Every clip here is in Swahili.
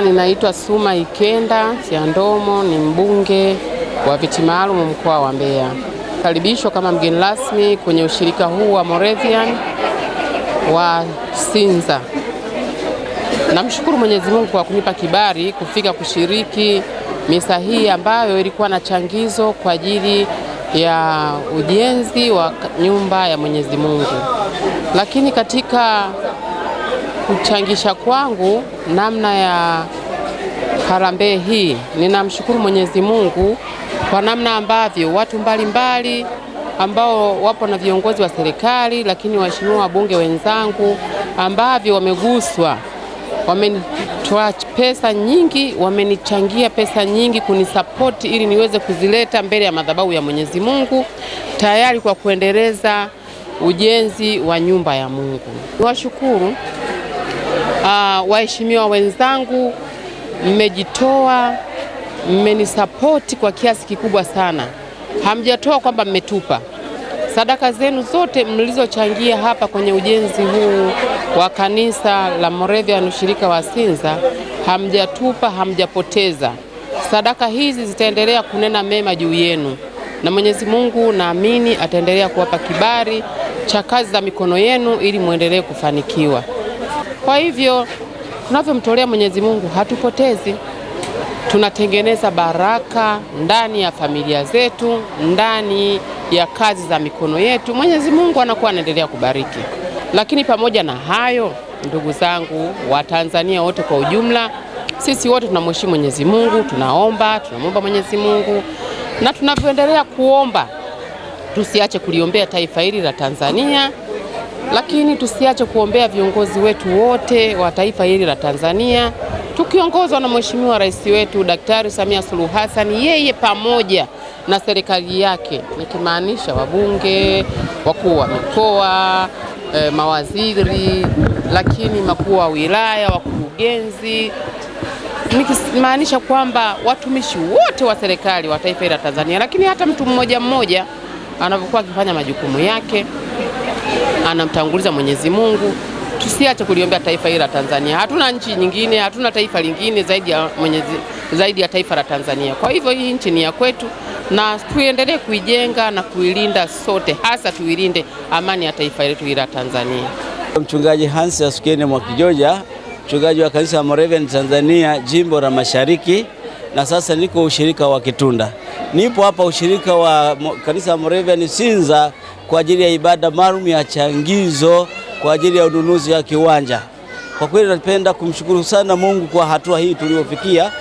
Majina ninaitwa Suma Ikenda Siandomo, ni mbunge wa viti maalum mkoa wa Mbeya. Karibishwa kama mgeni rasmi kwenye ushirika huu wa Moravian wa Sinza. Namshukuru Mwenyezi Mungu kwa kunipa kibali kufika kushiriki misa hii ambayo ilikuwa na changizo kwa ajili ya ujenzi wa nyumba ya Mwenyezi Mungu. Lakini katika kuchangisha kwangu namna ya harambee hii, ninamshukuru Mwenyezi Mungu kwa namna ambavyo watu mbalimbali ambao wapo na viongozi wa serikali, lakini waheshimiwa wabunge wenzangu ambavyo wameguswa, wamenitoa pesa nyingi, wamenichangia pesa nyingi kunisapoti ili niweze kuzileta mbele ya madhabahu ya Mwenyezi Mungu, tayari kwa kuendeleza ujenzi wa nyumba ya Mungu. Niwashukuru waheshimiwa wenzangu, mmejitoa, mmenisapoti kwa kiasi kikubwa sana. Hamjatoa kwamba mmetupa. Sadaka zenu zote mlizochangia hapa kwenye ujenzi huu wa kanisa la Moravian ushirika wa Sinza, hamjatupa, hamjapoteza. Sadaka hizi zitaendelea kunena mema juu yenu, na Mwenyezi Mungu naamini ataendelea kuwapa kibali cha kazi za mikono yenu ili muendelee kufanikiwa. Kwa hivyo tunavyomtolea Mwenyezi Mungu hatupotezi, tunatengeneza baraka ndani ya familia zetu, ndani ya kazi za mikono yetu. Mwenyezi Mungu anakuwa anaendelea kubariki. Lakini pamoja na hayo, ndugu zangu wa Tanzania wote kwa ujumla, sisi wote tunamheshimu Mwenyezi Mungu, tunamwomba Mwenyezi Mungu, na tunavyoendelea kuomba tusiache kuliombea taifa hili la Tanzania, lakini tusiache kuombea viongozi wetu wote wa taifa hili la Tanzania, tukiongozwa na Mheshimiwa Rais wetu Daktari Samia Suluhu Hassan, yeye pamoja na serikali yake, nikimaanisha wabunge, wakuu wa mikoa, mawaziri, lakini makuu wa wilaya, wakurugenzi, nikimaanisha kwamba watumishi wote wa serikali wa taifa hili la Tanzania, lakini hata mtu mmoja mmoja anapokuwa akifanya majukumu yake anamtanguliza Mwenyezi Mungu. Tusiache kuliombea taifa hili la Tanzania. Hatuna nchi nyingine, hatuna taifa lingine zaidi ya taifa la Tanzania. Kwa hivyo hii nchi ni ya kwetu, na tuendelee kuijenga na kuilinda sote, hasa tuilinde amani ya taifa letu la Tanzania. Mchungaji Hans Asukene Mwakijoja, mchungaji wa kanisa la Moravian Tanzania jimbo la Mashariki, na sasa niko ushirika wa Kitunda. Nipo hapa ushirika wa kanisa la Moravian Sinza kwa ajili ya ibada maalum ya changizo kwa ajili ya ununuzi wa kiwanja. Kwa kweli napenda kumshukuru sana Mungu kwa hatua hii tuliyofikia.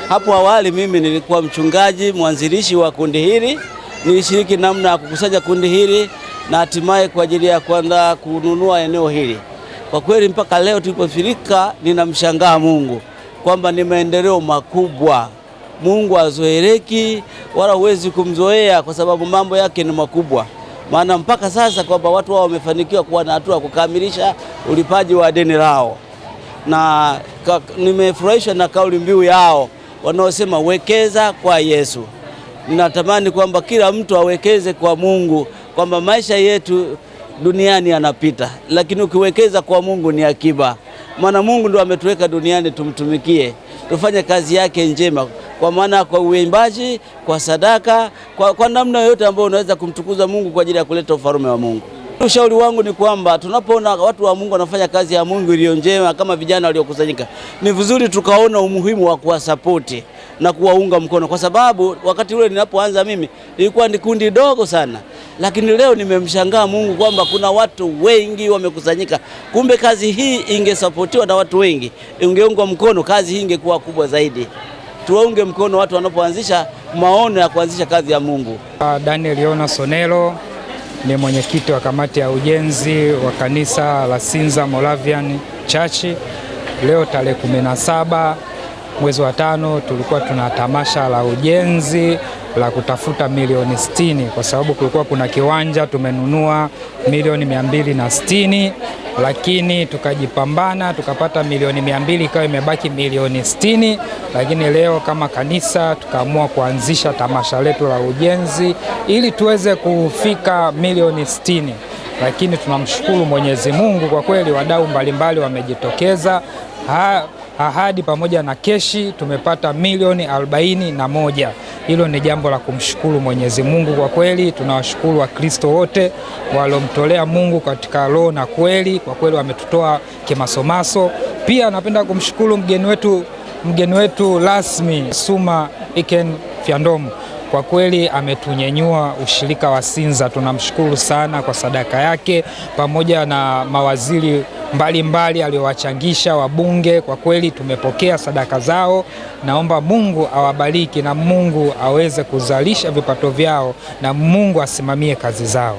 Hapo awali mimi nilikuwa mchungaji mwanzilishi wa kundi hili, nilishiriki namna ya kukusanya kundi hili na hatimaye kwa ajili ya kuanza kununua eneo hili. Kwa kweli mpaka leo tulipofika, ninamshangaa Mungu kwamba ni maendeleo makubwa. Mungu hazoeleki wala huwezi kumzoea kwa sababu mambo yake ni makubwa. Maana mpaka sasa kwamba watu wao wamefanikiwa kuwa na hatua kukamilisha ulipaji wa deni lao, na nimefurahishwa na kauli mbiu yao wanaosema wekeza kwa Yesu. Ninatamani kwamba kila mtu awekeze kwa Mungu, kwamba maisha yetu duniani yanapita, lakini ukiwekeza kwa Mungu ni akiba. Maana Mungu ndo ametuweka duniani tumtumikie, tufanye kazi yake njema, kwa maana kwa uimbaji, kwa sadaka, kwa namna yote ambayo unaweza kumtukuza Mungu kwa ajili ya kuleta ufalme wa Mungu. Ushauri wangu ni kwamba tunapoona watu wa Mungu wanafanya kazi ya Mungu iliyo njema kama vijana waliokusanyika, ni vizuri tukaona umuhimu wa kuwasapoti na kuwaunga mkono, kwa sababu wakati ule ninapoanza mimi ilikuwa ni kundi dogo sana, lakini leo nimemshangaa Mungu kwamba kuna watu wengi wamekusanyika. Kumbe kazi hii ingesapotiwa na watu wengi, ingeungwa mkono, kazi hii ingekuwa kubwa zaidi. Tuwaunge mkono watu wanapoanzisha maono ya kuanzisha kazi ya Mungu. Daniel Yona Sonelo ni mwenyekiti wa kamati ya ujenzi wa kanisa la Sinza Moravian Church. Leo tarehe 17 mwezi wa 5 tulikuwa tuna tamasha la ujenzi la kutafuta milioni 60, kwa sababu kulikuwa kuna kiwanja tumenunua milioni 260, lakini tukajipambana tukapata milioni 200, ikawa imebaki milioni 60. Lakini leo kama kanisa tukaamua kuanzisha tamasha letu la ujenzi ili tuweze kufika milioni 60. Lakini tunamshukuru Mwenyezi Mungu, kwa kweli wadau mbalimbali wamejitokeza. ahadi pamoja na keshi tumepata milioni 41. Hilo ni jambo la kumshukuru Mwenyezi Mungu. Kwa kweli tunawashukuru Wakristo wote waliomtolea Mungu katika roho na kweli. Kwa kweli wametutoa kimasomaso. Pia napenda kumshukuru mgeni wetu rasmi Suma Iken Fyandomu. Kwa kweli ametunyenyua ushirika wa Sinza. Tunamshukuru sana kwa sadaka yake, pamoja na mawaziri mbalimbali aliowachangisha, wabunge. Kwa kweli tumepokea sadaka zao. Naomba Mungu awabariki na Mungu aweze kuzalisha vipato vyao na Mungu asimamie kazi zao.